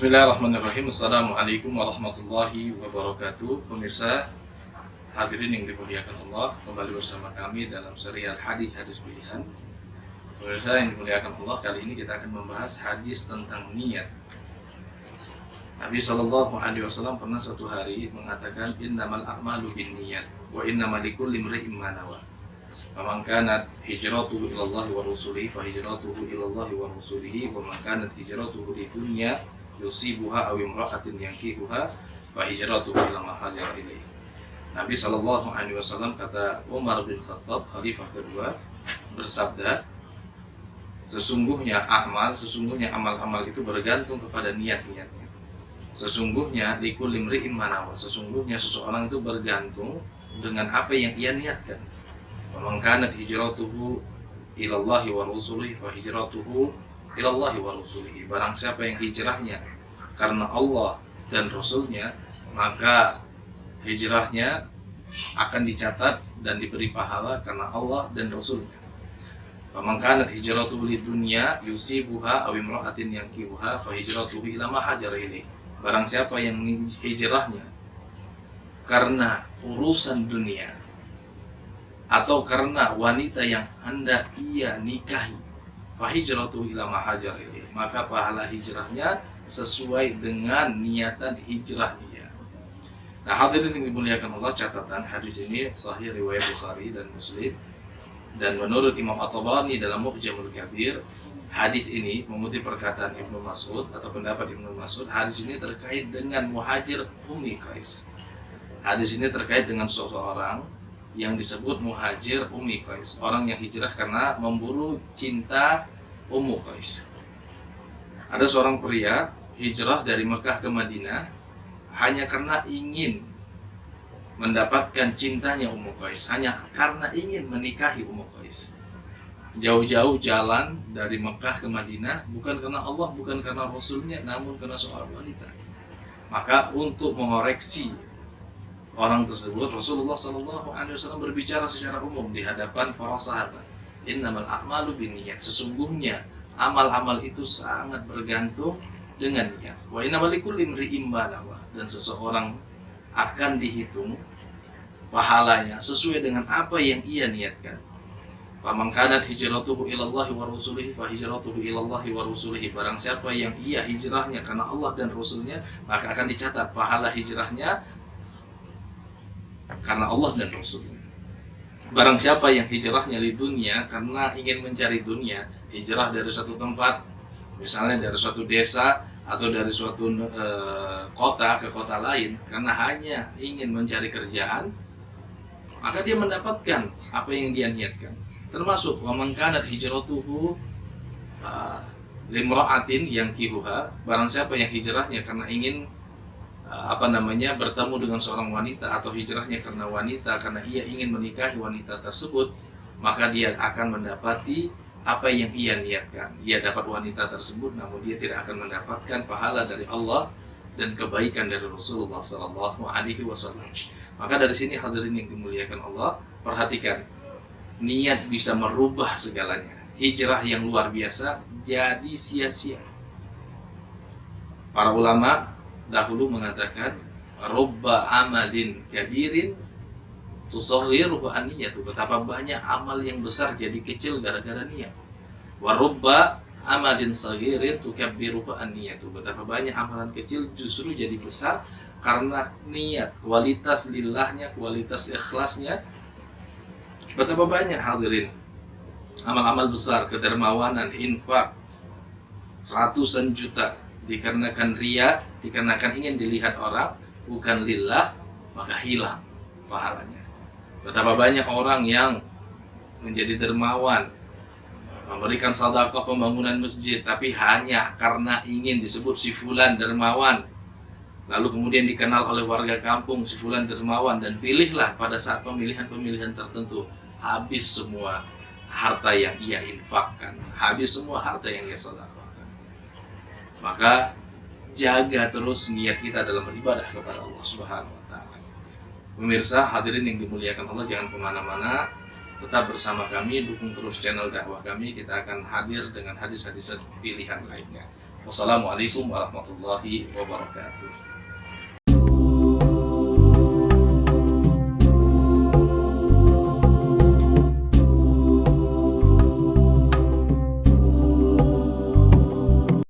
Bismillahirrahmanirrahim. Assalamualaikum warahmatullahi wabarakatuh. Pemirsa hadirin yang dimuliakan Allah, kembali bersama kami dalam serial hadis-hadis pilihan. Pemirsa yang dimuliakan Allah, kali ini kita akan membahas hadis tentang niat. Nabi SAW pernah suatu hari mengatakan, innamal a'malu binniyat wa innamal likulli imri'in ma nawa. Faman kanat hijratuhu ilallahi wa rasulihi fa hijratuhu ilallahi wa rasulihi wa man kanat hijratuhu lidunya yusibuha aw imra'atin yankihuha fa hijratuhu ila ma hajara ilaihi. Nabi SAW kata Umar bin Khattab, khalifah kedua, bersabda, sesungguhnya amal-amal itu bergantung kepada niat-niatnya. Sesungguhnya likul imri'in ma nawa, sesungguhnya seseorang itu bergantung dengan apa yang ia niatkan. Man kanat hijratuhu ilallahi wa rasulihi fa hijratuhu ilallahi wa rasulihi. Barang siapa yang hijrahnya karena Allah dan Rasulnya, maka hijrahnya akan dicatat dan diberi pahala karena Allah dan Rasulnya. Man kanat hijratuhu lidunya yusibuha aw imra'atin yankihuha fa hijratuhu ila ma hajara ilaih. Barang siapa yang hijrahnya karena urusan dunia atau karena wanita yang hendak ia nikahi, fa hijratuhu ila ma hajara ilaih, maka pahala hijrahnya sesuai dengan niatan hijrah dia. Nah, hadirin yang dimuliakan Allah, catatan hadis ini sahih riwayat Bukhari dan Muslim, dan menurut Imam At-Tabarani dalam Mu'jamul Kabir, hadis ini mengutip perkataan Ibnu Mas'ud atau pendapat Ibnu Mas'ud. Hadis ini terkait dengan muhajir Ummi Qais. Hadis ini terkait dengan seseorang yang disebut muhajir Ummi Qais, orang yang hijrah karena memburu cinta Ummu Qais. Ada seorang pria hijrah dari Mekah ke Madinah hanya karena ingin mendapatkan cintanya Ummu Qais, hanya karena ingin menikahi Ummu Qais. Jauh-jauh jalan dari Mekah ke Madinah bukan karena Allah, bukan karena Rasulnya, namun karena seorang wanita. Maka untuk mengoreksi orang tersebut, Rasulullah SAW berbicara secara umum di hadapan para sahabat. Innamal a'malu binniyat. Sesungguhnya amal-amal itu sangat bergantung dengan niat. Wa innamal likulli imri'in ma nawa. Dan seseorang akan dihitung pahalanya sesuai dengan apa yang ia niatkan. Faman kanat hijratuhu ilallahi wa rasulihi fa hijratuhu ilallahi wa rasulihi. Barang siapa yang ia hijrahnya karena Allah dan Rasulnya, maka akan dicatat pahala hijrahnya karena Allah dan Rasulnya. Barang siapa yang hijrahnya di dunia karena ingin mencari dunia, hijrah dari suatu tempat, misalnya dari suatu desa atau dari suatu kota ke kota lain karena hanya ingin mencari kerjaan, maka dia mendapatkan apa yang dia niatkan. Termasuk waman kanat hijratuhu limra'atin yankihuha. Barang siapa yang hijrahnya karena ingin bertemu dengan seorang wanita, atau hijrahnya karena wanita karena ia ingin menikahi wanita tersebut, maka dia akan mendapati apa yang ia niatkan. Ia dapat wanita tersebut, namun dia tidak akan mendapatkan pahala dari Allah dan kebaikan dari Rasulullah SAW. Maka dari sini hadirin yang dimuliakan Allah, perhatikan, niat bisa merubah segalanya. Hijrah yang luar biasa jadi sia-sia. Para ulama dahulu mengatakan, rubba amalin kabirin tusaghiruhu an-niyatu. Betapa banyak amal yang besar jadi kecil gara-gara niat. Wa rubba amalin saghirin tukabbiruhu an-niyatu. Betapa banyak amalan kecil justru jadi besar karena niat, kualitas lillahnya, kualitas ikhlasnya. Betapa banyak hadirin amal-amal besar, kedermawanan, infak ratusan juta dikarenakan riya, dikarenakan ingin dilihat orang, bukan lillah, maka hilang pahalanya. Betapa banyak orang yang menjadi dermawan, memberikan sedekah pembangunan masjid, tapi hanya karena ingin disebut si fulan dermawan, lalu kemudian dikenal oleh warga kampung si fulan dermawan, dan pilihlah pada saat pemilihan-pemilihan tertentu, habis semua harta yang ia infakkan, habis semua harta yang ia sedekahkan. Maka jaga terus niat kita dalam beribadah kepada Allah Subhanahu wa taala. Pemirsa hadirin yang dimuliakan Allah, jangan kemana-mana, tetap bersama kami, dukung terus channel dakwah kami. Kita akan hadir dengan hadis-hadis pilihan lainnya. Wassalamualaikum warahmatullahi wabarakatuh.